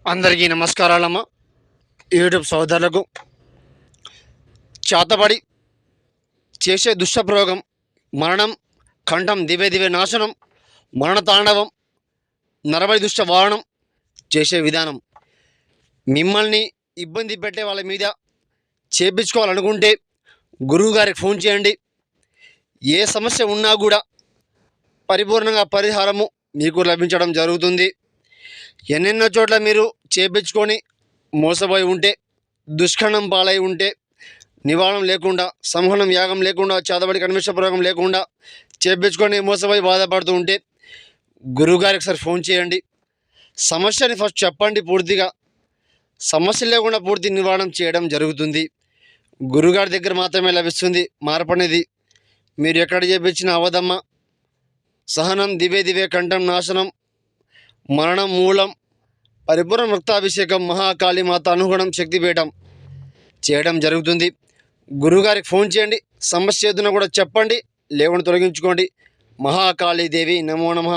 అందరికీ నమస్కారాలమ్మ. యూట్యూబ్ సోదరులకు చేతబడి చేసే దుష్టప్రయోగం, మరణం, కంఠం దివే దివే నాశనం, మరణ తాండవం, నరబలి దుష్ట వాహనం చేసే విధానం. మిమ్మల్ని ఇబ్బంది పెట్టే వాళ్ళ మీద చేపించుకోవాలనుకుంటే గురువుగారికి ఫోన్ చేయండి. ఏ సమస్య ఉన్నా కూడా పరిపూర్ణంగా పరిహారము మీకు లభించడం జరుగుతుంది. ఎన్నెన్నో చోట్ల మీరు చేపించుకొని మోసపోయి ఉంటే, దుష్కణం పాలై ఉంటే, నివారణ లేకుండా, సంహనం యాగం లేకుండా, చేతబడి కనిమిష ప్రయోగం లేకుండా చేపించుకొని మోసపోయి బాధపడుతూ ఉంటే గురువుగారికి ఒకసారి ఫోన్ చేయండి. సమస్యని ఫస్ట్ చెప్పండి. పూర్తిగా సమస్య లేకుండా పూర్తి నివారణ చేయడం జరుగుతుంది. గురుగారి దగ్గర మాత్రమే లభిస్తుంది మార్పు అనేది. మీరు ఎక్కడ చేపించినా అవదమ్మ. సహనం దివే దివే కంఠం నాశనం, మరణం మూలం, పరిపూర్ణ రక్తాభిషేకం, మహాకాళీ మాత అనుగుణం శక్తిపీఠం చేయడం జరుగుతుంది. గురుగారికి ఫోన్ చేయండి. సమస్య ఏదైనా కూడా చెప్పండి, లేకుండా తొలగించుకోండి. మహాకాళీదేవి నమో నమః.